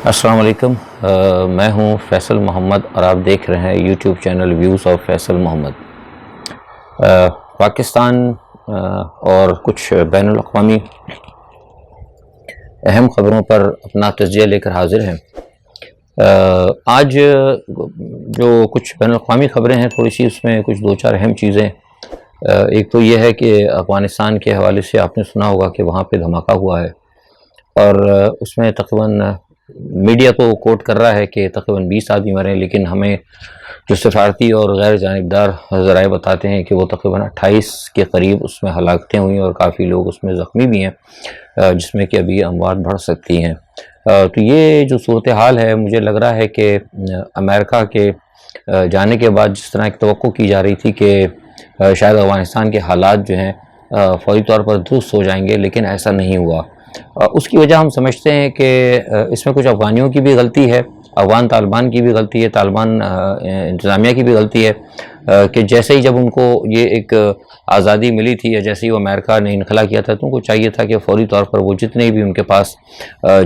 السلام علیکم، میں ہوں فیصل محمد اور آپ دیکھ رہے ہیں YouTube channel views of Faisal Muhammad. Pakistan اور کچھ بین الاقوامی اہم خبروں پر اپنا تجزیہ لے کر حاضر ہیں۔ آج جو کچھ بین الاقوامی خبریں ہیں، تھوڑی سی اس میں کچھ دو چار اہم چیزیں۔ ایک تو یہ ہے کہ افغانستان کے حوالے سے آپ نے سنا ہوگا کہ وہاں پہ دھماکہ ہوا ہے، اور اس میں تقریباً میڈیا تو کوٹ کر رہا ہے کہ تقریباً 20 آدمی مرے، لیکن ہمیں جو سفارتی اور غیر جانبدار ذرائع بتاتے ہیں کہ وہ تقریباً 28 کے قریب اس میں ہلاکتیں ہوئیں اور کافی لوگ اس میں زخمی بھی ہیں، جس میں کہ ابھی اموات بڑھ سکتی ہیں۔ تو یہ جو صورتحال ہے، مجھے لگ رہا ہے کہ امریکہ کے جانے کے بعد جس طرح ایک توقع کی جا رہی تھی کہ شاید افغانستان کے حالات جو ہیں فوری طور پر درست ہو جائیں گے، لیکن ایسا نہیں ہوا۔ اس کی وجہ ہم سمجھتے ہیں کہ اس میں کچھ افغانیوں کی بھی غلطی ہے، افغان طالبان کی بھی غلطی ہے، طالبان انتظامیہ کی بھی غلطی ہے کہ جیسے ہی جب ان کو یہ ایک آزادی ملی تھی یا جیسے ہی وہ امریکہ نے انخلا کیا تھا، تو ان کو چاہیے تھا کہ فوری طور پر وہ جتنے بھی ان کے پاس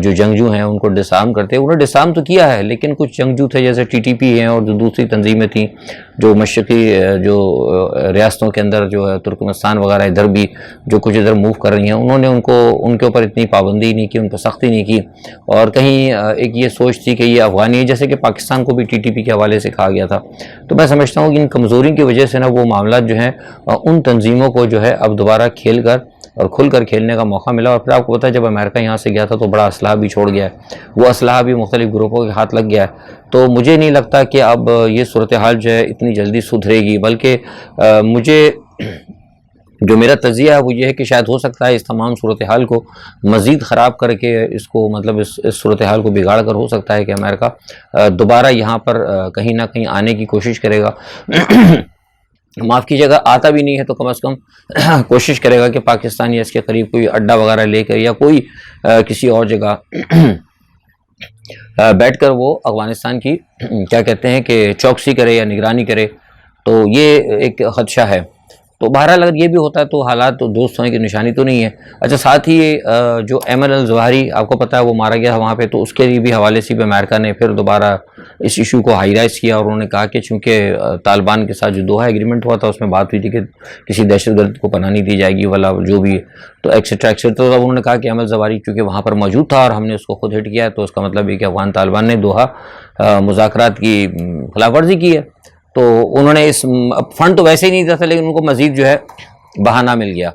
جو جنگجو ہیں ان کو ڈسارم کرتے۔ انہوں نے ڈسارم تو کیا ہے، لیکن کچھ جنگجو تھے جیسے ٹی ٹی پی ہیں اور جو دوسری تنظیمیں تھیں جو مشرقی جو ریاستوں کے اندر جو ہے ترکمستان وغیرہ ادھر بھی جو کچھ ادھر موو کر رہی ہیں، انہوں نے ان کے اوپر اتنی پابندی نہیں کی، ان پر سختی نہیں کی، اور کہیں ایک یہ سوچ تھی کہ یہ افغانی ہے، جیسے کہ پاکستان کو بھی ٹی ٹی پی کے حوالے سے کہا گیا تھا۔ تو میں سمجھتا ہوں کہ ان کمزوری کی وجہ سے نا وہ معاملات جو ہیں ان تنظیموں کو جو ہے اب دوبارہ کھیل کر اور کھل کر کھیلنے کا موقع ملا۔ اور پھر آپ کو پتہ ہے جب امریکہ یہاں سے گیا تھا تو بڑا اسلحہ بھی چھوڑ گیا ہے، وہ اسلحہ بھی مختلف گروپوں کے ہاتھ لگ گیا ہے۔ تو مجھے نہیں لگتا کہ اب یہ صورتحال جو ہے اتنی جلدی سدھرے گی، بلکہ مجھے جو میرا تجزیہ ہے وہ یہ ہے کہ شاید ہو سکتا ہے اس تمام صورتحال کو مزید خراب کر کے اس کو مطلب اس صورتحال کو بگاڑ کر ہو سکتا ہے کہ امریکہ دوبارہ یہاں پر کہیں نہ کہیں آنے کی کوشش کرے گا۔ معاف کیجیے گا، آتا بھی نہیں ہے تو کم از کم کوشش کرے گا کہ پاکستان یا اس کے قریب کوئی اڈا وغیرہ لے کر یا کوئی کسی اور جگہ بیٹھ کر وہ افغانستان کی کیا کہتے ہیں کہ چوکسی کرے یا نگرانی کرے۔ تو یہ ایک خدشہ ہے۔ تو بہرحال اگر یہ بھی ہوتا ہے تو حالات تو درست ہونے کی نشانی تو نہیں ہے۔ اچھا، ساتھ ہی جو ایمن الظواہری آپ کو پتہ ہے وہ مارا گیا وہاں پہ، تو اس کے لیے بھی حوالے سے بھی امریکہ نے پھر دوبارہ اس ایشو کو ہائی رائز کیا، اور انہوں نے کہا کہ چونکہ طالبان کے ساتھ جو دوحہ ایگریمنٹ ہوا تھا اس میں بات ہوئی تھی کہ کسی دہشت گرد کو پناہ نہیں دی جائے گی والا جو بھی، تو ایکسٹرا ایکسٹرا۔ تو اب انہوں نے کہا کہ ایمن الظواہری چونکہ وہاں پر موجود تھا اور ہم نے اس کو خود ہٹ کیا ہے، تو اس کا مطلب یہ کہ افغان طالبان نے دوحہ مذاکرات کی خلاف ورزی کی ہے۔ تو انہوں نے اس فنڈ تو ویسے ہی نہیں دیا تھا، لیکن ان کو مزید جو ہے بہانہ مل گیا۔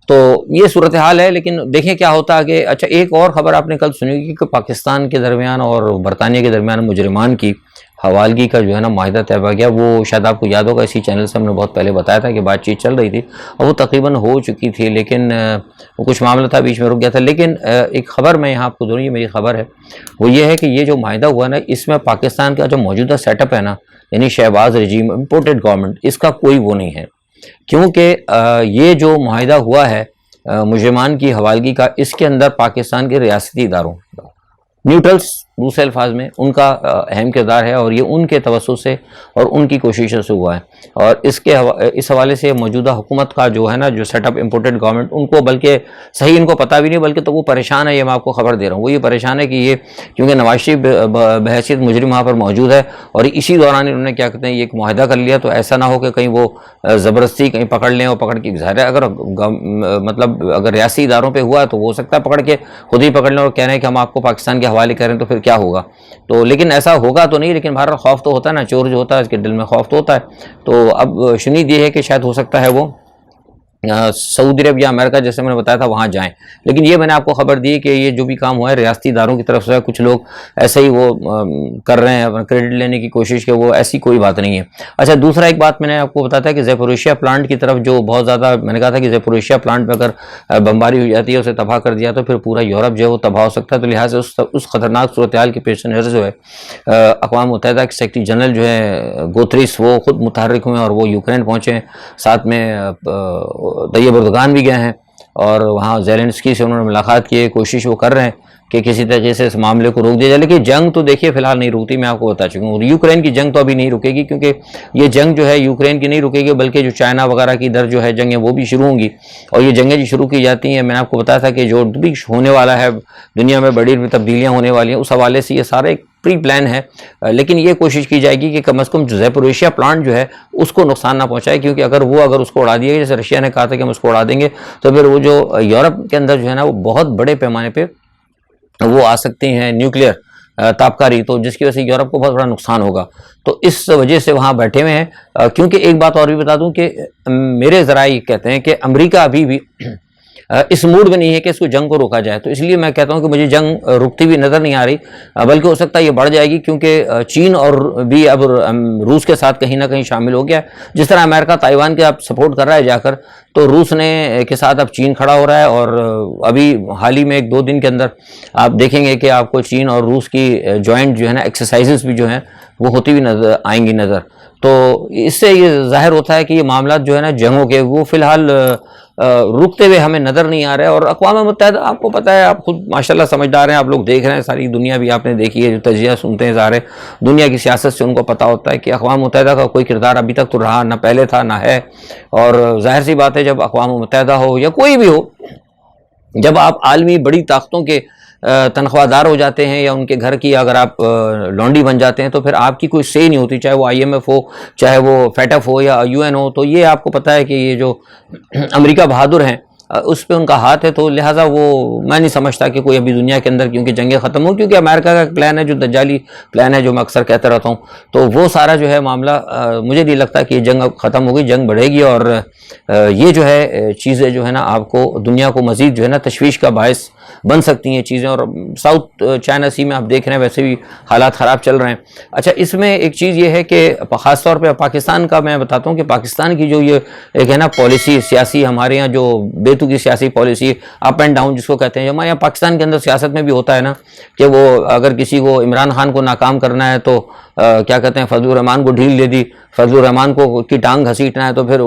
تو یہ صورتحال ہے، لیکن دیکھیں کیا ہوتا ہے کہ اچھا ایک اور خبر آپ نے کل سنی ہوگی کہ پاکستان کے درمیان اور برطانیہ کے درمیان مجرمان کی حوالگی کا جو ہے نا معاہدہ طے ہو گیا۔ وہ شاید آپ کو یاد ہوگا، اسی چینل سے ہم نے بہت پہلے بتایا تھا کہ بات چیت چل رہی تھی اور وہ تقریباً ہو چکی تھی، لیکن وہ کچھ معاملہ تھا بیچ میں رک گیا تھا۔ لیکن ایک خبر میں یہاں آپ کو دوں، یہ میری خبر ہے، وہ یہ ہے کہ یہ جو معاہدہ ہوا نا، اس میں پاکستان کا جو موجودہ سیٹ اپ ہے نا، یعنی شہباز رجیم امپورٹڈ گورنمنٹ، اس کا کوئی وہ نہیں ہے، کیونکہ یہ جو معاہدہ ہوا ہے مجرمان کی حوالگی کا، اس کے اندر پاکستان کے ریاستی اداروں نیوٹرلز دوسرے الفاظ میں ان کا اہم کردار ہے، اور یہ ان کے توسط سے اور ان کی کوششوں سے ہوا ہے۔ اور اس حوالے سے موجودہ حکومت کا جو ہے نا جو سیٹ اپ امپورٹڈ گورنمنٹ، ان کو بلکہ صحیح ان کو پتہ بھی نہیں، بلکہ تو وہ پریشان ہے، یہ میں آپ کو خبر دے رہا ہوں، وہ یہ پریشان ہے کہ یہ کیونکہ نواز شریف بحیثیت مجرم وہاں پر موجود ہے، اور اسی دوران انہوں نے کیا کہتے ہیں یہ ایک معاہدہ کر لیا، تو ایسا نہ ہو کہ کہیں وہ زبردستی کہیں پکڑ لیں، اور پکڑ کے ظاہر ہے اگر مطلب اگر ریاستی اداروں پہ ہوا ہے تو وہ ہو سکتا ہے پکڑ کے خود ہی پکڑ لیں اور کہہ رہے ہیں کہ ہم آپ کو پاکستان کے حوالے کریں، تو پھر کیا ہوگا؟ تو لیکن ایسا ہوگا تو نہیں، لیکن بہرحال خوف تو ہوتا ہے نا، چور جو ہوتا ہے اس کے دل میں خوف تو ہوتا ہے۔ تو اب شنید یہ ہے کہ شاید ہو سکتا ہے وہ سعودی عرب یا امریکہ جیسے میں نے بتایا تھا وہاں جائیں، لیکن یہ میں نے آپ کو خبر دی کہ یہ جو بھی کام ہوا ہے ریاستی اداروں کی طرف سے، کچھ لوگ ایسے ہی وہ کر رہے ہیں کریڈٹ لینے کی کوشش، کہ وہ ایسی کوئی بات نہیں ہے۔ اچھا، دوسرا ایک بات میں نے آپ کو بتایا تھا کہ زیپوریشیا پلانٹ کی طرف جو بہت زیادہ میں نے کہا تھا کہ زیپوریشیا پلانٹ میں اگر بمباری ہو جاتی ہے، اسے تباہ کر دیا تو پھر پورا یورپ جو ہے وہ تباہ ہو سکتا ہے۔ تو لہٰذا اس خطرناک صورتحال کے پیش نظر جو ہے اقوام متحدہ کے سیکرٹری جنرل جو ہے گوتریس وہ خود متحرک ہوئے اور وہ یوکرین پہنچے ہیں، ساتھ میں طیب اردگان بھی گئے ہیں، اور وہاں زیلنسکی سے انہوں نے ملاقات کی، کوشش وہ کر رہے ہیں کہ کسی طریقے سے اس معاملے کو روک دیا جائے. لیکن جنگ تو دیکھیے فی الحال نہیں رکتی, میں آپ کو بتا چکا ہوں. یوکرین کی جنگ تو ابھی نہیں رکے گی, کیونکہ یہ جنگ جو ہے یوکرین کی نہیں رکے گی, بلکہ جو چائنا وغیرہ کی ادھر جو ہے جنگیں وہ بھی شروع ہوں گی. اور یہ جنگیں جو شروع کی جاتی ہیں, میں نے آپ کو بتایا تھا کہ جو بھی ہونے والا ہے دنیا میں, بڑی تبدیلیاں ہونے والی ہیں, اس حوالے سے یہ سارا ایک پری پلان ہے. لیکن یہ کوشش کی جائے گی کہ کم از کم جو زیپوریشیا پلانٹ جو ہے اس کو نقصان نہ پہنچائے, کیونکہ اگر اس کو اڑا دیا گیا, جیسے رشیا نے کہا تھا کہ ہم اس کو اڑا دیں گے, تو پھر وہ جو یورپ کے اندر جو ہے نا وہ بہت بڑے پیمانے پہ وہ آ سکتے ہیں نیوکلیئر تابکاری, تو جس کی وجہ سے یورپ کو بہت بڑا نقصان ہوگا. تو اس وجہ سے وہاں بیٹھے ہوئے ہیں. کیونکہ ایک بات اور بھی بتا دوں کہ میرے ذرائع کہتے ہیں کہ امریکہ ابھی بھی اس موڈ میں نہیں ہے کہ اس کو جنگ کو روکا جائے. تو اس لیے میں کہتا ہوں کہ مجھے جنگ رکتی ہوئی نظر نہیں آ رہی, بلکہ ہو سکتا ہے یہ بڑھ جائے گی, کیونکہ چین اور بھی اب روس کے ساتھ کہیں نہ کہیں شامل ہو گیا ہے. جس طرح امریکہ تائیوان کے اب سپورٹ کر رہا ہے جا کر, تو روس نے کے ساتھ اب چین کھڑا ہو رہا ہے. اور ابھی حال ہی میں 1-2 دن کے اندر آپ دیکھیں گے کہ آپ کو چین اور روس کی جوائنٹ جو ہے نا ایکسرسائزز بھی جو ہیں وہ ہوتی ہوئی نظر آئیں گی نظر. تو اس سے یہ ظاہر ہوتا ہے کہ یہ معاملات جو ہے نا جنگوں کے, وہ فی الحال رکتے ہوئے ہمیں نظر نہیں آ رہا ہے. اور اقوام متحدہ آپ کو پتہ ہے, آپ خود ماشاءاللہ سمجھدار ہیں, آپ لوگ دیکھ رہے ہیں, ساری دنیا بھی آپ نے دیکھی ہے, جو تجزیہ سنتے ہیں ظاہر ہے دنیا کی سیاست سے ان کو پتہ ہوتا ہے کہ اقوام متحدہ کا کوئی کردار ابھی تک تو رہا نہ پہلے تھا نہ ہے. اور ظاہر سی بات ہے جب اقوام متحدہ ہو یا کوئی بھی ہو, جب آپ عالمی بڑی طاقتوں کے تنخواہ دار ہو جاتے ہیں یا ان کے گھر کی اگر آپ لونڈی بن جاتے ہیں, تو پھر آپ کی کوئی سے نہیں ہوتی, چاہے وہ IMF ہو, چاہے وہ FATF ہو یا UN ہو. تو یہ آپ کو پتہ ہے کہ یہ جو امریکہ بہادر ہیں اس پہ ان کا ہاتھ ہے. تو لہٰذا وہ میں نہیں سمجھتا کہ کوئی ابھی دنیا کے اندر کیونکہ جنگیں ختم ہوں, کیونکہ امریکہ کا پلان ہے جو دجالی پلان ہے جو میں اکثر کہتا رہتا ہوں, تو وہ سارا جو ہے معاملہ مجھے نہیں لگتا کہ یہ جنگ اب ختم ہوگی, جنگ بڑھے گی. اور یہ جو ہے چیزیں جو ہے نا آپ کو دنیا کو مزید جو ہے نا تشویش کا باعث بن سکتی ہیں چیزیں. اور ساؤتھ چائنا سی میں آپ دیکھ رہے ہیں ویسے بھی حالات خراب چل رہے ہیں. اچھا, اس میں ایک چیز یہ ہے کہ خاص طور پہ پاکستان کا میں بتاتا ہوں کہ پاکستان کی جو یہ ایک ہے نا پالیسی سیاسی, ہمارے یہاں جو کی سیاسی پالیسی اپ اینڈ ڈاؤن جس کو کہتے ہیں, جو ہمارے یہاں پاکستان کے اندر سیاست میں بھی ہوتا ہے نا کہ وہ اگر کسی کو عمران خان کو ناکام کرنا ہے تو کیا کہتے ہیں فضل الرحمان کو ڈھیل دے دی, فضل الرحمان کو کی ٹانگ گھسیٹنا ہے تو پھر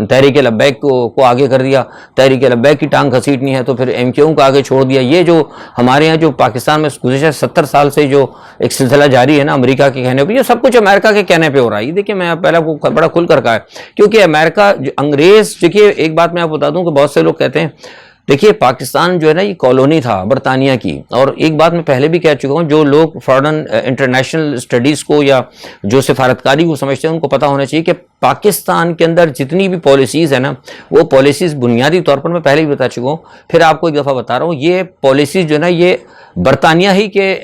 تحریک لبیک کو آگے کر دیا, تحریک لبیک کی ٹانگ گھسیٹنی ہے تو پھر MKO کو آگے چھوڑ دیا. یہ جو ہمارے یہاں جو پاکستان میں گزشتہ 70 سال سے جو ایک سلسلہ جاری ہے نا امریکہ کے کہنے پہ, یہ سب کچھ امریکہ کے کہنے پہ ہو رہا ہے. یہ دیکھیں میں پہلے کو بڑا کھل کر کہا ہے, کیونکہ امریکہ انگریز, دیکھیے ایک بات میں آپ کو بتا دوں کہ بہت سے لوگ کہتے ہیں دیکھیے پاکستان جو ہے نا یہ کالونی تھا برطانیہ کی. اور ایک بات میں پہلے بھی کہہ چکا ہوں, جو لوگ فارن انٹرنیشنل اسٹڈیز کو یا جو سفارتکاری کو سمجھتے ہیں ان کو پتہ ہونا چاہیے کہ پاکستان کے اندر جتنی بھی پالیسیز ہیں نا وہ پالیسیز بنیادی طور پر میں پہلے بھی بتا چکا ہوں, پھر آپ کو ایک دفعہ بتا رہا ہوں, یہ پالیسیز جو ہے نا یہ برطانیہ ہی کے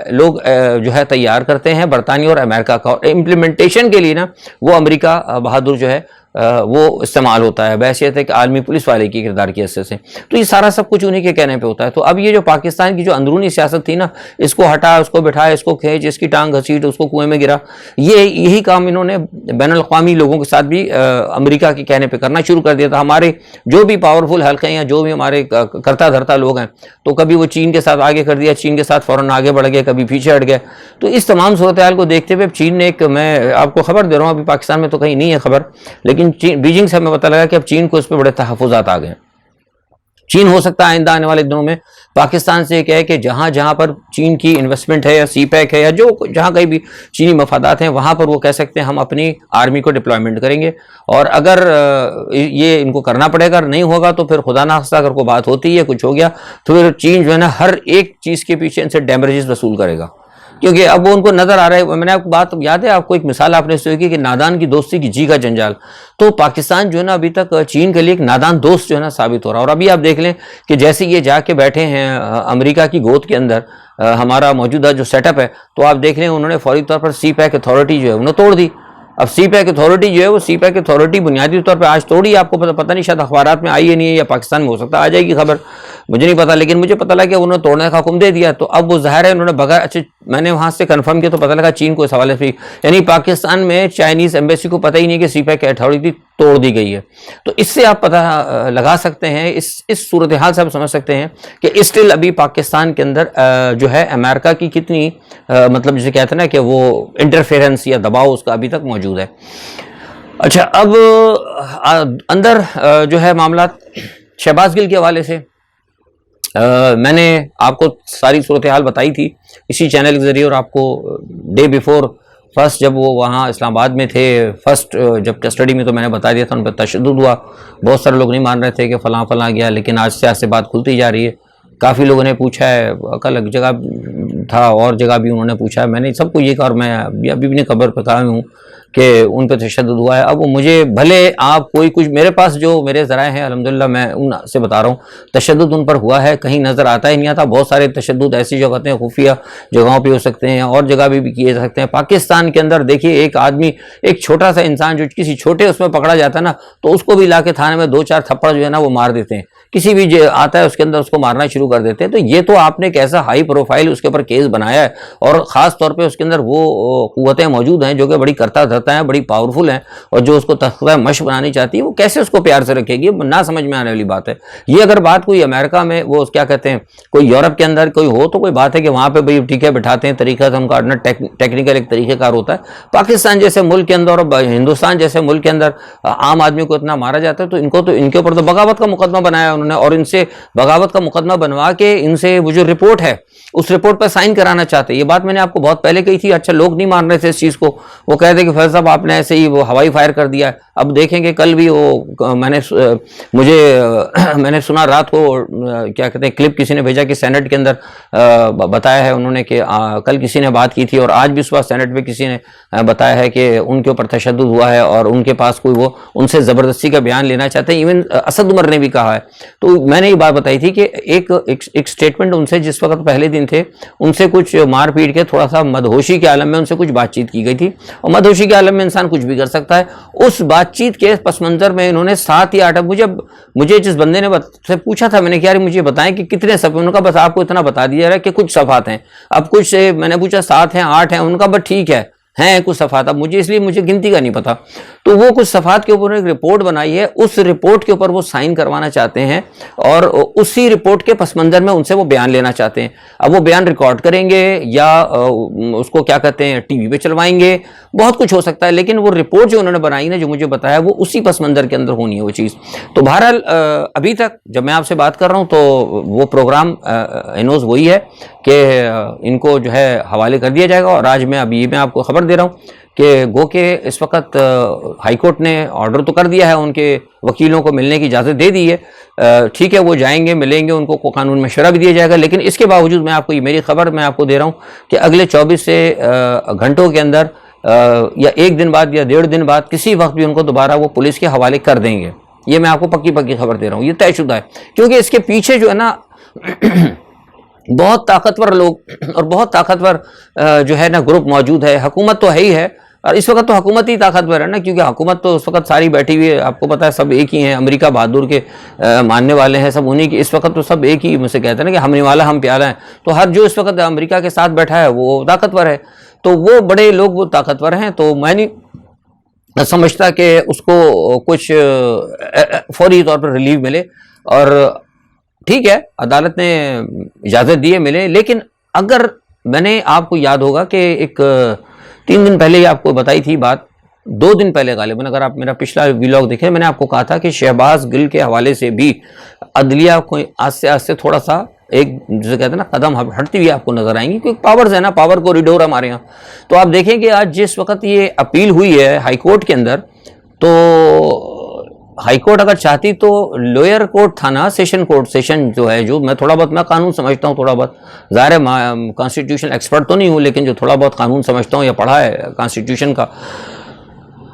لوگ جو ہے تیار کرتے ہیں, برطانیہ اور امریکہ کا. اور امپلیمنٹیشن کے لیے نا وہ امریکہ بہادر جو ہے وہ استعمال ہوتا ہے بحیثیت ہے کہ عالمی پولیس والے کی کردار کی حیثیت سے. تو یہ سارا سب کچھ انہی کے کہنے پہ ہوتا ہے. تو اب یہ جو پاکستان کی جو اندرونی سیاست تھی نا, اس کو ہٹا, اس کو بٹھا, اس کو کھینچ, اس کی ٹانگ گھسیٹ, اس کو کنویں میں گرا, یہی کام انہوں نے بین الاقوامی لوگوں کے ساتھ بھی امریکہ کے کہنے پہ کرنا شروع کر دیا تھا. ہمارے جو بھی پاورفل حلقے ہیں یا جو بھی ہمارے کرتا دھرتا لوگ ہیں, تو کبھی وہ چین کے ساتھ آگے کر دیا, چین کے ساتھ فوراً آگے بڑھ گئے, کبھی پیچھے ہٹ گئے. تو اس تمام صورتحال کو دیکھتے ہوئے چین نے ایک, میں آپ کو خبر دے رہا ہوں, ابھی پاکستان میں تو کہیں نہیں ہے خبر, لیکن بیجنگ سے ہمیں پتہ لگا کہ اب چین کو اس پہ بڑے تحفظات آ گئے. چین ہو سکتا ہے آئندہ آنے والے دنوں میں پاکستان سے کہے کہ جہاں جہاں پر چین کی انویسٹمنٹ ہے یا CPEC ہے یا جو جہاں کہیں بھی چینی مفادات ہیں وہاں پر وہ کہہ سکتے ہیں ہم اپنی آرمی کو ڈپلائمنٹ کریں گے. اور اگر یہ ان کو کرنا پڑے گا, نہیں ہوگا تو پھر خدا نخواستہ اگر کوئی بات ہوتی ہے, کچھ ہو گیا, تو پھر چین جو ہے نا ہر ایک چیز کے پیچھے ان سے ڈیمیجز وصول کرے گا, کیونکہ اب وہ ان کو نظر آ رہا ہے. میں نے آپ کو بات یاد ہے, آپ کو ایک مثال آپ نے سنی کی کہ نادان کی دوستی کی جی کا جنجال. تو پاکستان جو ہے نا ابھی تک چین کے لیے ایک نادان دوست جو ہے نا ثابت ہو رہا ہے. اور ابھی آپ دیکھ لیں کہ جیسے یہ جا کے بیٹھے ہیں امریکہ کی گود کے اندر, ہمارا موجودہ جو سیٹ اپ ہے, تو آپ دیکھ لیں انہوں نے فوری طور پر CPEC اتھارٹی جو ہے انہوں نے توڑ دی. اب CPEC اتھارٹی جو ہے وہ CPEC اتھارٹی بنیادی طور پہ آج توڑی, آپ کو پتہ نہیں شاید اخبارات میں آئی ہے نہیں ہے, یا پاکستان میں ہو سکتا آ جائے گی خبر, مجھے نہیں پتا, لیکن مجھے پتہ لگا کہ انہوں نے توڑنے کا حکم دے دیا. تو اب وہ ظاہر ہے انہوں نے بغیر, اچھا میں نے وہاں سے کنفرم کیا تو پتہ لگا چین کو اس حوالے سے, یعنی پاکستان میں چائنیز ایمبیسی کو پتہ ہی نہیں کہ CPEC اتھارٹی توڑ دی گئی ہے. تو اس سے آپ پتہ لگا سکتے ہیں, اس صورتحال سے آپ سمجھ سکتے ہیں کہ اسٹل ابھی پاکستان کے اندر جو ہے امریکہ کی کتنی مطلب جسے کہتے ہیں نا کہ وہ انٹرفیرنس یا دباؤ اس کا ابھی تک موجود ہے. اچھا, اب اندر جو ہے معاملات شہباز گل کے حوالے سے, میں نے آپ کو ساری صورتحال بتائی تھی اسی چینل کے ذریعے، اور آپ کو ڈے بیفور فرسٹ جب وہ وہاں اسلام آباد میں تھے فرسٹ جب کسٹڈی میں، تو میں نے بتا دیا تھا ان پہ تشدد ہوا. بہت سارے لوگ نہیں مان رہے تھے کہ فلاں فلاں گیا، لیکن آج سے آج سے بات کھلتی جا رہی ہے. کافی لوگوں نے پوچھا ہے، کل ایک جگہ تھا اور جگہ بھی انہوں نے پوچھا ہے، میں نے سب کو یہ کہا، اور میں ابھی اپنی خبر پہ کہا ہوں کہ ان پہ تشدد ہوا ہے. اب مجھے بھلے آپ کوئی کچھ، میرے پاس جو میرے ذرائع ہیں الحمدللہ میں ان سے بتا رہا ہوں، تشدد ان پر ہوا ہے، کہیں نظر آتا ہی نہیں آتا. بہت سارے تشدد ایسی جگہ ہیں، خفیہ جگہوں پہ ہو سکتے ہیں، اور جگہ بھی کیے جا سکتے ہیں. پاکستان کے اندر دیکھیے ایک آدمی، ایک چھوٹا سا انسان جو کسی چھوٹے اس میں پکڑا جاتا ہے نا، تو اس کو بھی لا کے تھانے میں 2-4 تھپڑ جو ہے نا وہ مار دیتے ہیں. کسی بھی آتا ہے اس کے اندر اس کو مارنا شروع کر دیتے ہیں. تو یہ تو آپ نے ایک ایسا ہائی پروفائل اس کے اوپر کیس بنایا ہے، اور خاص طور پہ اس کے اندر وہ قوتیں موجود ہیں جو کہ بڑی کرتا دھرتا ہیں، بڑی پاورفل ہیں، اور جو اس کو تختہ مشق بنانی چاہتی ہے، وہ کیسے اس کو پیار سے رکھے گی؟ نہ سمجھ میں آنے والی بات ہے. یہ اگر بات کوئی امریکہ میں، وہ کیا کہتے ہیں، کوئی یورپ کے اندر کوئی ہو تو کوئی بات ہے کہ وہاں پہ بھائی ٹھیک ہے بٹھاتے ہیں، طریقہ سے ان کا ٹیکنیکل ایک طریقہ کار ہوتا ہے. پاکستان جیسے ملک کے اندر اور ہندوستان جیسے ملک کے اندر عام آدمی کو اتنا مارا جاتا ہے، تو ان کے اوپر تو بغاوت کا مقدمہ بنایا انہوں نے، اور ان سے بغاوت کا مقدمہ بنوا کے ان سے وہ جو رپورٹ ہے اس رپورٹ پہ سائن کرانا چاہتے ہیں. یہ بات میں نے آپ کو بہت پہلے کہی تھی. اچھا لوگ نہیں مان رہے تھے اس چیز کو، وہ کہتے کہ فیض صاحب آپ نے ایسے ہی وہ ہوائی فائر کر دیا ہے. اب دیکھیں کہ کل بھی وہ میں نے سنا رات کو کیا کہتے ہیں کلپ کسی نے بھیجا کہ سینٹ کے اندر بتایا ہے انہوں نے کہ کل کسی نے بات کی تھی، اور آج بھی صبح سینٹ میں کسی نے بتایا ہے کہ ان کے اوپر تشدد ہوا ہے، اور ان کے پاس کوئی وہ ان سے زبردستی کا بیان لینا چاہتے ہیں. ایون اسد عمر نے بھی کہا ہے. تو میں نے یہ بات بتائی تھی کہ ایک سٹیٹمنٹ ان سے جس وقت پہلے دن تھے ان سے کچھ مار پیٹ کے تھوڑا سا مدہوشی کے عالم میں ان سے کچھ بات چیت کی گئی تھی، اور مدہوشی کے عالم میں انسان کچھ بھی کر سکتا ہے. اس بات چیت کے پس منظر میں انہوں نے 7 یا 8 مجھے جس بندے نے سے پوچھا تھا، میں نے کہا مجھے بتائیں کہ کتنے صفحے، انہوں نے کہا بس آپ کو اتنا بتا دیا رہا ہے کہ کچھ صفحات ہیں. اب کچھ میں نے پوچھا 7 ہیں 8 ہیں، ان کا بس ٹھیک ہے ہیں کچھ صفحات. اب مجھے اس لیے مجھے گنتی کا نہیں پتا. تو وہ کچھ صفحات کے اوپر ایک رپورٹ بنائی ہے، اس رپورٹ کے اوپر وہ سائن کروانا چاہتے ہیں، اور اسی رپورٹ کے پس منظر میں ان سے وہ بیان لینا چاہتے ہیں. اب وہ بیان ریکارڈ کریں گے یا اس کو کیا کہتے ہیں ٹی وی پہ چلوائیں گے، بہت کچھ ہو سکتا ہے، لیکن وہ رپورٹ جو انہوں نے بنائی نا، جو مجھے بتایا، وہ اسی پس منظر کے اندر ہونی ہے وہ چیز. تو بہرحال ابھی تک جب میں آپ سے بات کر رہا ہوں تو وہ پروگرام انوز وہی ہے کہ ان کو جو ہے حوالے کر دیا جائے گا. اور آج میں آپ کو خبر دے رہا ہوں کہ گو کہ اس وقت ہائی کورٹ نے آرڈر تو کر دیا ہے، ان کے وکیلوں کو ملنے کی اجازت دے دی ہے. ٹھیک ہے وہ جائیں گے ملیں گے، ان کو قانون مشورہ بھی دیا جائے گا. لیکن اس کے باوجود میں آپ کو یہ میری خبر میں آپ کو دے رہا ہوں کہ اگلے 24 سے گھنٹوں کے اندر یا 1 دن بعد یا 1.5 دن بعد کسی وقت بھی ان کو دوبارہ وہ پولیس کے حوالے کر دیں گے. یہ میں آپ کو پکی خبر دے رہا ہوں، یہ طے شدہ ہے. کیونکہ اس کے پیچھے جو ہے نا بہت طاقتور لوگ اور بہت طاقتور جو ہے نا گروپ موجود ہے. حکومت تو ہے ہی ہے، اور اس وقت تو حکومت ہی طاقتور ہے نا، کیونکہ حکومت تو اس وقت ساری بیٹھی ہوئی ہے. آپ کو پتہ ہے سب ایک ہی ہیں، امریکہ بہادر کے ماننے والے ہیں سب انہی کی. اس وقت تو سب ایک ہی مجھ سے کہتے ہیں نا کہ ہم نوالا ہم پیالہ ہیں. تو ہر جو اس وقت امریکہ کے ساتھ بیٹھا ہے وہ طاقتور ہے. تو وہ بڑے لوگ وہ طاقتور ہیں. تو میں نہیں سمجھتا کہ اس کو کچھ فوری طور پر ریلیف ملے، اور ٹھیک ہے عدالت نے اجازت دی ہے ملے. لیکن اگر میں نے آپ کو یاد ہوگا کہ ایک 3 دن پہلے ہی آپ کو بتائی تھی بات، 2 دن پہلے غالباً، اگر آپ میرا پچھلا ویلاگ دیکھیں، میں نے آپ کو کہا تھا کہ شہباز گل کے حوالے سے بھی عدلیہ کو آہستہ آہستہ تھوڑا سا ایک جسے کہتے ہیں نا قدم ہٹتی ہوئی آپ کو نظر آئیں گی، کیونکہ پاورز ہے نا، پاور کو ریڈور ہمارے یہاں. تو آپ دیکھیں کہ آج جس وقت یہ اپیل ہوئی ہے ہائی کورٹ کے اندر، تو ہائی کورٹ اگر چاہتی تو لوئر کورٹ تھا نا، سیشن کورٹ، سیشن جو ہے، جو میں تھوڑا بہت میں قانون سمجھتا ہوں، تھوڑا بہت، ظاہر ہے کانسٹیٹیوشن ایکسپرٹ تو نہیں ہوں، لیکن جو تھوڑا بہت قانون سمجھتا ہوں یا پڑھا ہے کانسٹیٹیوشن کا،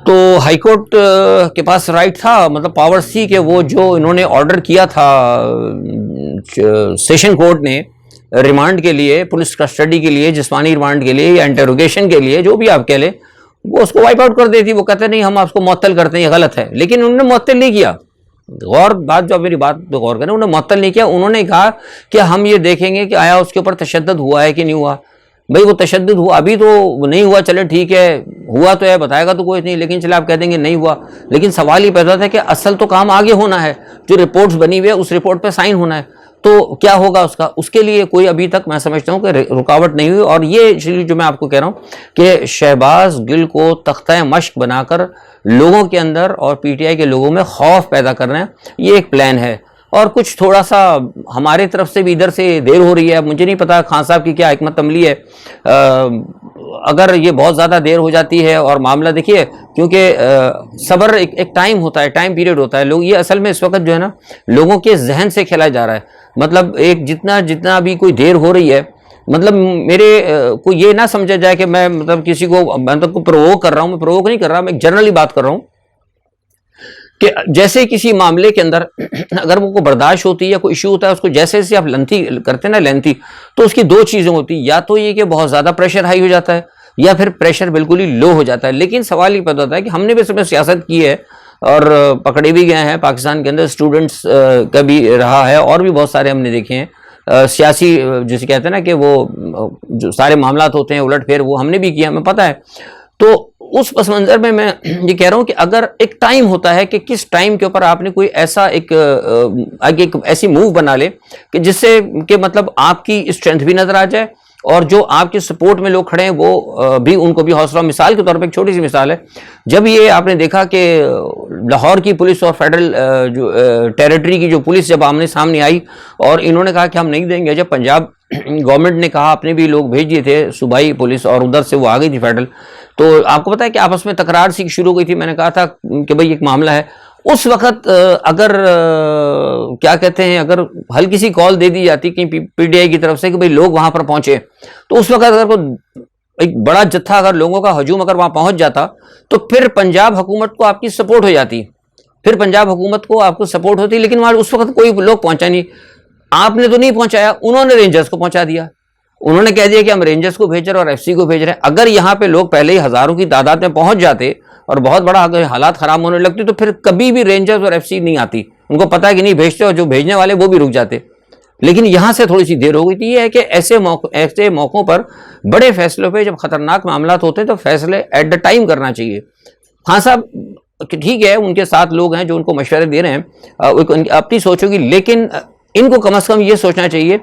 تو ہائی کورٹ کے پاس رائٹ تھا، مطلب پاور تھی کہ وہ جو انہوں نے آرڈر کیا تھا سیشن کورٹ نے ریمانڈ کے لیے، پولیس کسٹڈی کے لیے، جسمانی ریمانڈ کے لیے یا انٹروگیشن کے لیے، جو بھی آپ کہہ لیں، وہ اس کو وائپ آؤٹ کر دیتی. وہ کہتے ہیں نہیں ہم آپ کو معطل کرتے ہیں، یہ غلط ہے. لیکن انہوں نے معطل نہیں کیا. بات جو میری بات پہ غور کریں، انہوں نے معطل نہیں کیا. انہوں نے کہا کہ ہم یہ دیکھیں گے کہ آیا اس کے اوپر تشدد ہوا ہے کہ نہیں ہوا. بھئی وہ تشدد ہوا، ابھی تو نہیں ہوا، چلے ٹھیک ہے، ہوا تو ہے بتائے گا تو کوئی نہیں، لیکن چلے آپ کہہ دیں گے نہیں ہوا. لیکن سوال یہ پیدا ہوتا ہے کہ اصل تو کام آگے ہونا ہے، جو رپورٹس بنی ہوئی ہے اس رپورٹ پہ سائن ہونا ہے. تو کیا ہوگا اس کے لیے کوئی ابھی تک میں سمجھتا ہوں کہ رکاوٹ نہیں ہوئی. اور یہ جو میں آپ کو کہہ رہا ہوں کہ شہباز گل کو تختہ مشق بنا کر لوگوں کے اندر اور پی ٹی آئی کے لوگوں میں خوف پیدا کرنا ہے، یہ ایک پلان ہے. اور کچھ تھوڑا سا ہمارے طرف سے بھی ادھر سے دیر ہو رہی ہے. مجھے نہیں پتا خان صاحب کی کیا حکمت عملی ہے, اگر یہ بہت زیادہ دیر ہو جاتی ہے اور معاملہ دیکھیے, کیونکہ صبر ایک ٹائم ہوتا ہے, ٹائم پیریڈ ہوتا ہے. لوگ یہ اصل میں اس وقت جو ہے نا لوگوں کے ذہن سے کھیلا جا رہا ہے. مطلب ایک جتنا بھی کوئی دیر ہو رہی ہے, مطلب میرے کو یہ نہ سمجھا جائے کہ میں مطلب کسی کو مطلب پرووک کر رہا ہوں. میں پرووک نہیں کر رہا, میں جنرلی بات کر رہا ہوں کہ جیسے کسی معاملے کے اندر اگر وہ کو برداشت ہوتی ہے یا کوئی ایشو ہوتا ہے, اس کو جیسے جیسے آپ لینتھی کرتے ہیں نا لینتھی, تو اس کی دو چیزیں ہوتی ہیں, یا تو یہ کہ بہت زیادہ پریشر ہائی ہو جاتا ہے یا پھر پریشر بالکل ہی لو ہو جاتا ہے. لیکن سوال یہ پیدا ہوتا ہے کہ ہم نے بھی اس میں سیاست کی ہے اور پکڑے بھی گئے ہیں پاکستان کے اندر, اسٹوڈنٹس کا بھی رہا ہے اور بھی بہت سارے ہم نے دیکھے ہیں سیاسی جسے کہتے ہیں نا کہ وہ جو سارے معاملات ہوتے ہیں الٹ پھیر, وہ ہم نے بھی کیا, ہمیں پتہ ہے. تو اس پس منظر میں یہ کہہ رہا ہوں کہ اگر ایک ٹائم ہوتا ہے کہ کس ٹائم کے اوپر آپ نے کوئی ایسا ایک ایسی موو بنا لے کہ جس سے کہ مطلب آپ کی اسٹرینتھ بھی نظر آ جائے اور جو آپ کے سپورٹ میں لوگ کھڑے ہیں وہ بھی ان کو بھی حوصلہ. مثال کے طور پہ ایک چھوٹی سی مثال ہے, جب یہ آپ نے دیکھا کہ لاہور کی پولیس اور فیڈرل جو ٹیریٹری کی جو پولیس جب آمنے سامنے آئی اور انہوں نے کہا کہ ہم نہیں دیں گے, جب پنجاب گورنمنٹ نے کہا, اپنے بھی لوگ بھیج دیے تھے صوبائی پولیس اور ادھر سے وہ آ گئی تھی فیڈرل, تو آپ کو پتہ ہے کہ آپس میں تکرار سی شروع ہو گئی تھی. میں نے کہا تھا کہ بھئی ایک معاملہ ہے, اس وقت اگر کیا کہتے ہیں اگر ہلکی سی کال دے دی جاتی کہ پی ٹی آئی کی طرف سے کہ بھئی لوگ وہاں پر پہنچے, تو اس وقت اگر کوئی ایک بڑا جتھا اگر لوگوں کا ہجوم اگر وہاں پہنچ جاتا تو پھر پنجاب حکومت کو آپ کی سپورٹ ہو جاتی, پھر پنجاب حکومت کو آپ کو سپورٹ ہوتی. لیکن وہاں اس وقت کوئی لوگ پہنچا نہیں, آپ نے تو نہیں پہنچایا, انہوں نے رینجرز کو پہنچا دیا. انہوں نے کہہ دیا کہ ہم رینجرز کو بھیج رہے اور ایف سی کو بھیج رہے ہیں. اگر یہاں پہ لوگ پہلے ہی ہزاروں کی تعداد میں پہنچ جاتے اور بہت بڑا اگر حالات خراب ہونے لگتی تو پھر کبھی بھی رینجرز اور ایف سی نہیں آتی. ان کو پتا ہے کہ نہیں بھیجتے, اور جو بھیجنے والے وہ بھی رک جاتے. لیکن یہاں سے تھوڑی سی دیر ہو گئی تھی. یہ ہے کہ ایسے موقعوں پر بڑے فیصلوں پہ جب خطرناک معاملات ہوتے ہیں تو فیصلے ایٹ دا ٹائم کرنا چاہیے. ہاں صاحب ٹھیک ہے, ان کے ساتھ لوگ ہیں جو ان کو مشورے دے رہے ہیں, اپنی سوچ ہوگی, لیکن ان کو کم از کم یہ سوچنا چاہیے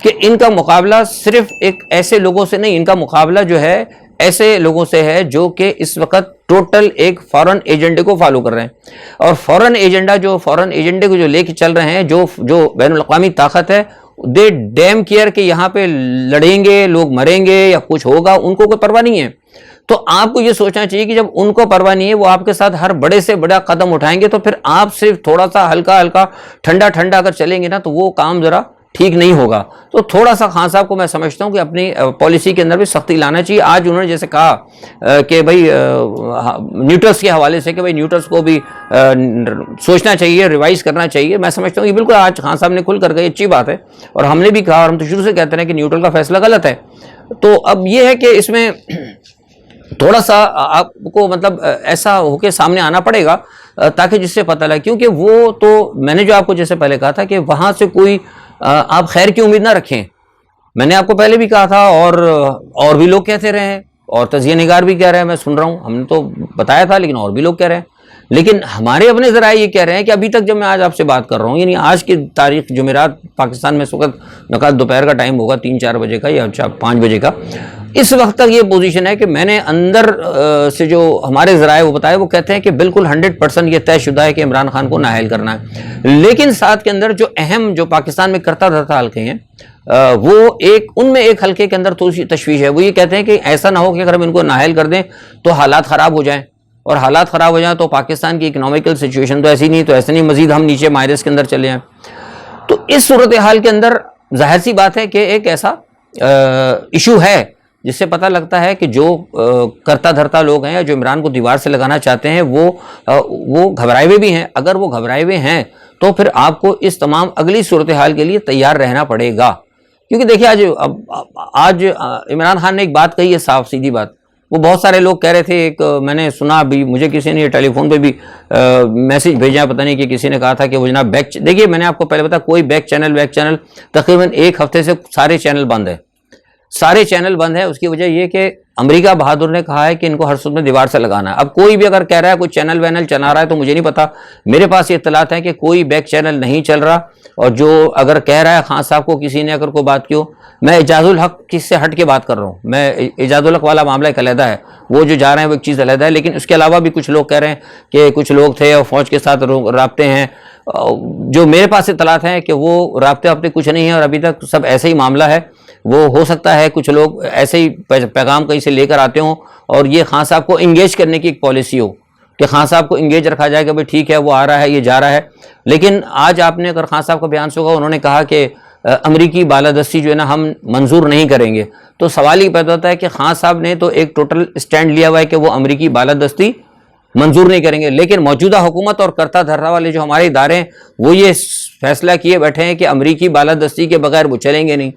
کہ ان کا مقابلہ صرف ایک ایسے لوگوں سے نہیں, ان کا مقابلہ جو ہے ایسے لوگوں سے ہے جو کہ اس وقت ٹوٹل ایک فورن ایجنڈے کو فالو کر رہے ہیں. اور فورن ایجنڈے کو جو لے کے چل رہے ہیں, جو بین الاقوامی طاقت ہے, دے ڈیم کیئر کہ یہاں پہ لڑیں گے, لوگ مریں گے یا کچھ ہوگا, ان کو کوئی پرواہ نہیں ہے. تو آپ کو یہ سوچنا چاہیے کہ جب ان کو پرواہ نہیں ہے, وہ آپ کے ساتھ ہر بڑے سے بڑا قدم اٹھائیں گے, تو پھر آپ صرف تھوڑا سا ہلکا ٹھنڈا اگر چلیں گے نا تو وہ کام ذرا ٹھیک نہیں ہوگا. تو تھوڑا سا خان صاحب کو میں سمجھتا ہوں کہ اپنی پالیسی کے اندر بھی سختی لانا چاہیے. آج انہوں نے جیسے کہا کہ بھائی نیوٹرلس کے حوالے سے کہ بھائی نیوٹرلس کو بھی سوچنا چاہیے, ریوائز کرنا چاہیے. میں سمجھتا ہوں یہ بالکل آج خان صاحب نے کھل کر گئی, اچھی بات ہے. اور ہم نے بھی کہا, اور ہم تو شروع سے کہتے ہیں کہ نیوٹرل کا فیصلہ غلط ہے. تو اب یہ ہے کہ اس میں تھوڑا سا آپ کو مطلب ایسا ہو کے سامنے آنا پڑے گا تاکہ جس سے پتہ لگے, کیونکہ وہ تو میں نے جو آپ کو جیسے پہلے کہا تھا کہ وہاں سے کوئی آپ خیر کی امید نہ رکھیں. میں نے آپ کو پہلے بھی کہا تھا اور بھی لوگ کہتے رہے ہیں, اور تجزیہ نگار بھی کہہ رہے ہیں, میں سن رہا ہوں, ہم نے تو بتایا تھا لیکن اور بھی لوگ کہہ رہے ہیں. لیکن ہمارے اپنے ذرائع یہ کہہ رہے ہیں کہ ابھی تک جب میں آج آپ سے بات کر رہا ہوں, یعنی آج کی تاریخ جمعرات پاکستان میں اس وقت نقاد دوپہر کا ٹائم ہوگا 3-4 بجے کا یا 5 بجے کا, اس وقت تک یہ پوزیشن ہے کہ میں نے اندر سے جو ہمارے ذرائع وہ بتائے, وہ کہتے ہیں کہ بالکل 100% یہ طے شدہ ہے کہ عمران خان کو نااہل کرنا ہے. لیکن ساتھ کے اندر جو اہم جو پاکستان میں کرتا دھرتا حلقے ہیں, وہ ان میں ایک حلقے کے اندر تھوڑی سی تشویش ہے. وہ یہ کہتے ہیں کہ ایسا نہ ہو کہ اگر ہم ان کو نااہل کر دیں تو حالات خراب ہو جائیں, اور حالات خراب ہو جائیں تو پاکستان کی اکنامیکل سچویشن تو ایسی نہیں, تو ایسے نہیں, مزید ہم نیچے مائنس کے اندر چلے جائیں. تو اس صورتحال کے اندر ظاہر سی بات ہے کہ ایک ایسا ایشو ہے جس سے پتہ لگتا ہے کہ جو کرتا دھرتا لوگ ہیں یا جو عمران کو دیوار سے لگانا چاہتے ہیں وہ گھبرائے ہوئے بھی ہیں. اگر وہ گھبرائے ہوئے ہیں تو پھر آپ کو اس تمام اگلی صورتحال کے لیے تیار رہنا پڑے گا. کیونکہ دیکھیے آج عمران خان نے ایک بات کہی ہے, صاف سیدھی بات. وہ بہت سارے لوگ کہہ رہے تھے, ایک میں نے سنا ابھی, مجھے کسی نے ٹیلی فون پہ بھی میسج بھیجا, پتہ نہیں کہ کسی نے کہا تھا کہ وہ جناب دیکھیے میں نے آپ کو پہلے بتایا, کوئی بیک چینل تقریباً 1 ہفتے سے سارے چینل بند ہے. سارے چینل بند ہیں. اس کی وجہ یہ کہ امریکہ بہادر نے کہا ہے کہ ان کو ہر صورت میں دیوار سے لگانا ہے. اب کوئی بھی اگر کہہ رہا ہے کوئی چینل وینل چلا رہا ہے تو مجھے نہیں پتا, میرے پاس یہ اطلاعات ہیں کہ کوئی بیک چینل نہیں چل رہا. اور جو اگر کہہ رہا ہے خان صاحب کو کسی نے اگر کوئی بات کی ہو, میں اعجاز الحق کس سے ہٹ کے بات کر رہا ہوں. میں اعجاز الحق والا معاملہ ایک علیحدہ ہے, وہ جو جا رہے ہیں وہ ایک چیز علیحدہ ہے. لیکن اس کے علاوہ بھی کچھ لوگ کہہ رہے ہیں کہ کچھ لوگ تھے اور فوج کے ساتھ رابطے ہیں. جو میرے پاس اطلاعات ہیں کہ وہ رابطے کچھ نہیں ہیں اور ابھی تک سب ایسے ہی معاملہ ہے. وہ ہو سکتا ہے کچھ لوگ ایسے ہی پیغام کہیں سے لے کر آتے ہوں اور یہ خان صاحب کو انگیج کرنے کی ایک پالیسی ہو کہ خان صاحب کو انگیج رکھا جائے کہ بھائی ٹھیک ہے وہ آ رہا ہے, یہ جا رہا ہے. لیکن آج آپ نے اگر خان صاحب کا بیان سے ہوگا, انہوں نے کہا کہ امریکی بالادستی جو ہے نا ہم منظور نہیں کریں گے. تو سوال یہ پیدا ہوتا ہے کہ خان صاحب نے تو ایک ٹوٹل اسٹینڈ لیا ہوا ہے کہ وہ امریکی بالادستی منظور نہیں کریں گے, لیکن موجودہ حکومت اور کرتا دھرا والے جو ہمارے ادارے ہیں وہ یہ فیصلہ کیے بیٹھے ہیں کہ امریکی بالادستی کے بغیر وہ چلیں گے نہیں.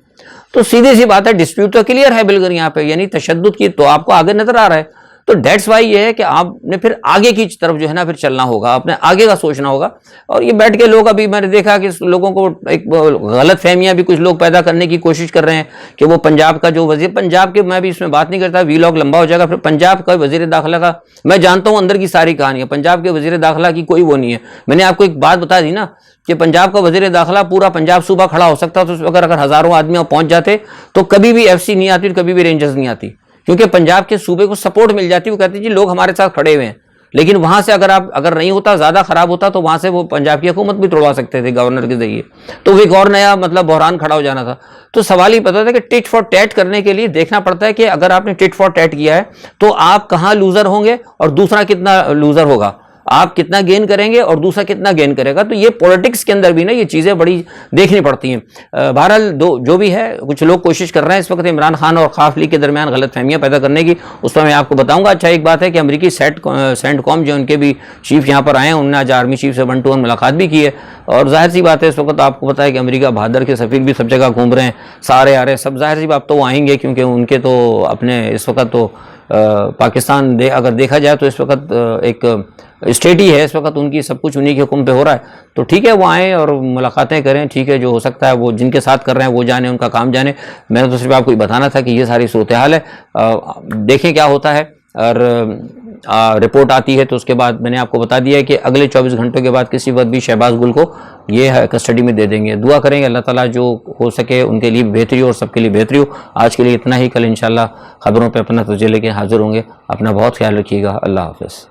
تو سیدھی سی بات ہے, ڈسپیوٹ تو کلیئر ہے بالکل یہاں پہ, یعنی تشدد کی تو آپ کو آگے نظر آ رہا ہے. تو ڈیٹس وائی یہ ہے کہ آپ نے پھر آگے کی طرف جو ہے نا پھر چلنا ہوگا, آپ نے آگے کا سوچنا ہوگا. اور یہ بیٹھ کے لوگ, ابھی میں نے دیکھا کہ لوگوں کو ایک غلط فہمیاں بھی کچھ لوگ پیدا کرنے کی کوشش کر رہے ہیں کہ وہ پنجاب کا جو وزیر, پنجاب کے میں بھی اس میں بات نہیں کرتا, ویلاگ لمبا ہو جائے گا. پھر پنجاب کا وزیر داخلہ کا میں جانتا ہوں اندر کی ساری کہانی ہے. پنجاب کے وزیر داخلہ کی کوئی وہ نہیں ہے. میں نے آپ کو ایک بات بتا دی نا کہ پنجاب کا وزیر داخلہ پورا پنجاب صوبہ کھڑا ہو سکتا, تو اس وقت اگر ہزاروں آدمی پہنچ جاتے تو کبھی بھی ایف سی نہیں آتی اور کبھی بھی رینجرز نہیں آتی, کیونکہ پنجاب کے صوبے کو سپورٹ مل جاتی. وہ کہتے ہیں جی لوگ ہمارے ساتھ کھڑے ہوئے ہیں. لیکن وہاں سے اگر نہیں ہوتا, زیادہ خراب ہوتا, تو وہاں سے وہ پنجاب کی حکومت بھی توڑوا سکتے تھے گورنر کے ذریعے. تو وہ ایک اور نیا مطلب بحران کھڑا ہو جانا تھا. تو سوال یہ پتا تھا کہ ٹٹ فار ٹیٹ کرنے کے لیے دیکھنا پڑتا ہے کہ اگر آپ نے ٹٹ فار ٹیٹ کیا ہے تو آپ کہاں لوزر ہوں گے اور دوسرا کتنا لوزر ہوگا, آپ کتنا گین کریں گے اور دوسرا کتنا گین کرے گا. تو یہ پولیٹکس کے اندر بھی نا یہ چیزیں بڑی دیکھنی پڑتی ہیں. بہرحال جو بھی ہے, کچھ لوگ کوشش کر رہے ہیں اس وقت عمران خان اور خاف لیگ کے درمیان غلط فہمیاں پیدا کرنے کی, اس پر میں آپ کو بتاؤں گا. اچھا ایک بات ہے کہ امریکی سینٹ کام جو ان کے بھی چیف یہاں پر آئے ہیں, انہوں نے آج آرمی چیف سے 1-to-1 ملاقات بھی کی ہے. اور ظاہر سی بات ہے اس وقت آپ کو پتا ہے کہ امریکہ بہادر کے سفیر بھی سب جگہ گھوم رہے ہیں, سارے آ رہے ہیں سب. ظاہر سی بات تو وہ آئیں گے کیونکہ ان کے تو اپنے اس وقت تو پاکستان اگر دیکھا جائے تو اس وقت ایک اسٹیٹ ہی ہے, اس وقت ان کی سب کچھ انہی کے حکم پہ ہو رہا ہے. تو ٹھیک ہے وہ آئیں اور ملاقاتیں کریں, ٹھیک ہے جو ہو سکتا ہے وہ جن کے ساتھ کر رہے ہیں وہ جانے, ان کا کام جانے. میں نے تو صرف آپ کو بتانا تھا کہ یہ ساری صورتحال ہے, دیکھیں کیا ہوتا ہے. اور رپورٹ آتی ہے تو اس کے بعد میں نے آپ کو بتا دیا ہے کہ اگلے 24 گھنٹوں کے بعد کسی وقت بھی شہباز گل کو یہ کسٹڈی میں دے دیں گے. دعا کریں گے اللہ تعالیٰ جو ہو سکے ان کے لیے بہتری ہو اور سب کے لیے بہتری ہو. آج کے لیے اتنا ہی, کل انشاءاللہ خبروں پہ اپنا توجہ لے کے حاضر ہوں گے. اپنا بہت خیال رکھیے گا. اللہ حافظ.